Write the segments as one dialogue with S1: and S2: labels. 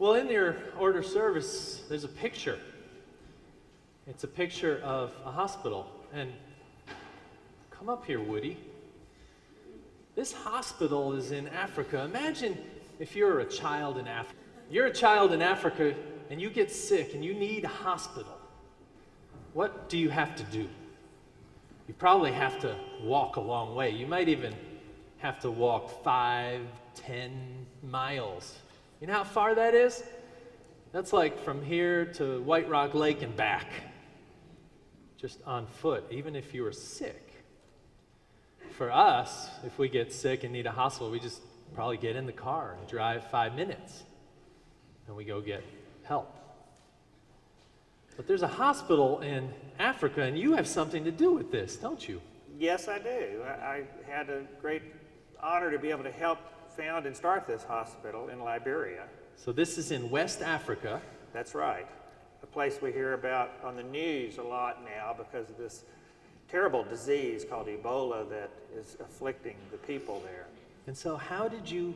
S1: Well, in your order of service, there's a picture. It's a picture of a hospital. And come up here, Woody. This hospital is in Africa. Imagine if you're a child in Africa. You're a child in Africa and you get sick and you need a hospital. What do you have to do? You probably have to walk a long way. You might even have to walk 5, 10 miles. You know how far that is? That's like from here to White Rock Lake and back. Just on foot, even if you were sick. For us, if we get sick and need a hospital, we just probably get in the car and drive 5 minutes. And we go get help. But there's a hospital in Africa, and you have something to do with this, don't you?
S2: Yes, I do. I had a great honor to be able to help found and start this hospital in Liberia.
S1: So this is in West Africa.
S2: That's right. A place we hear about on the news a lot now because of this terrible disease called Ebola that is afflicting the people there.
S1: And so how did you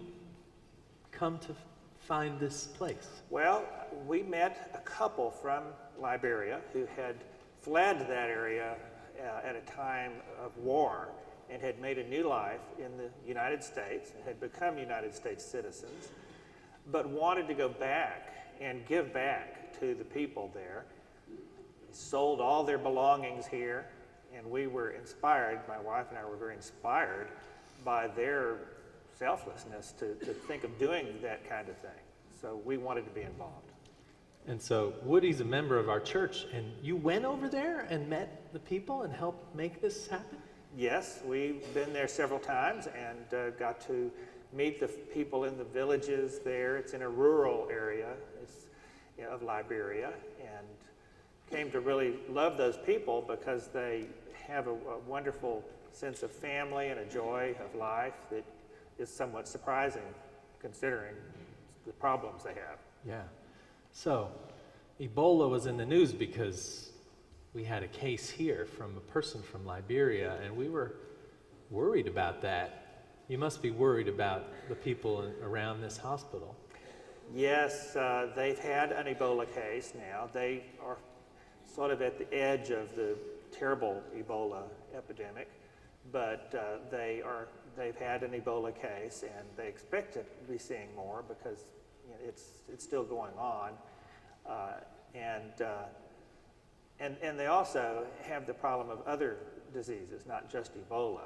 S1: come to find this place?
S2: Well, we met a couple from Liberia who had fled that area at a time of war and had made a new life in the United States and had become United States citizens, but wanted to go back and give back to the people there. They sold all their belongings here, and we were inspired, my wife and I were very inspired by their selflessness to think of doing that kind of thing. So we wanted to be involved.
S1: And so Woody's a member of our church, and you went over there and met the people and helped make this happen?
S2: Yes, we've been there several times and got to meet the people in the villages there. It's in a rural area of Liberia, and came to really love those people because they have a wonderful sense of family and a joy of life that is somewhat surprising considering the problems they have.
S1: Yeah. So Ebola was in the news because we had a case here from a person from Liberia, and we were worried about that. You must be worried about the people around this hospital.
S2: Yes, they've had an Ebola case now. They are sort of at the edge of the terrible Ebola epidemic, but they've had an Ebola case, and they expect to be seeing more because it's still going on, and they also have the problem of other diseases, not just Ebola.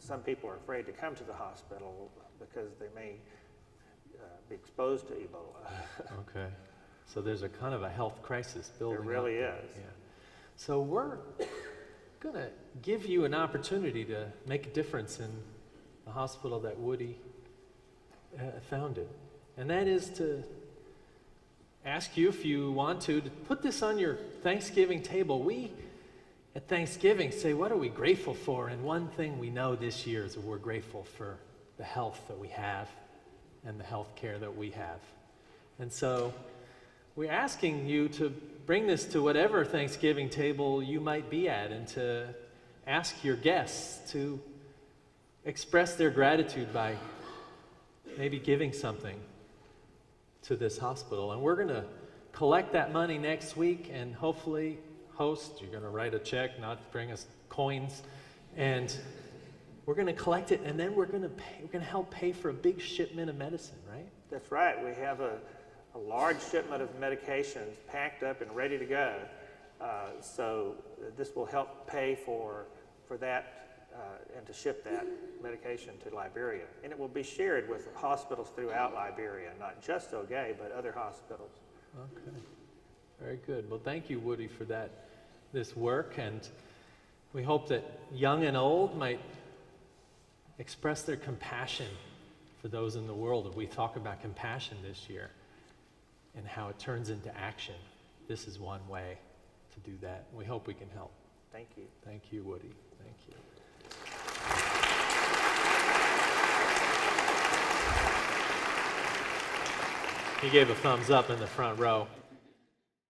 S2: Some people are afraid to come to the hospital because they may be exposed to Ebola.
S1: Okay, so there's a kind of a health crisis building up.
S2: There really is.
S1: Yeah. So we're going to give you an opportunity to make a difference in the hospital that Woody founded. And that is to ask you, if you want to put this on your Thanksgiving table. We, at Thanksgiving, say, what are we grateful for? And one thing we know this year is that we're grateful for the health that we have and the health care that we have. And so we're asking you to bring this to whatever Thanksgiving table you might be at, and to ask your guests to express their gratitude by maybe giving something to this hospital. And we're going to collect that money next week and hopefully host. You're going to write a check, not bring us coins, and we're going to collect it, and then we're going to help pay for a big shipment of medicine, right?
S2: That's right. We have a large shipment of medications packed up and ready to go. So this will help pay for that and to ship that medication to Liberia. And it will be shared with hospitals throughout Liberia, not just Zoe Geh, but other hospitals.
S1: Okay, very good. Well, thank you, Woody, for this work, and we hope that young and old might express their compassion for those in the world. We talk about compassion this year and how it turns into action. This is one way to do that. We hope we can help.
S2: Thank you.
S1: Thank you, Woody. Thank you. He gave a thumbs up in the front row.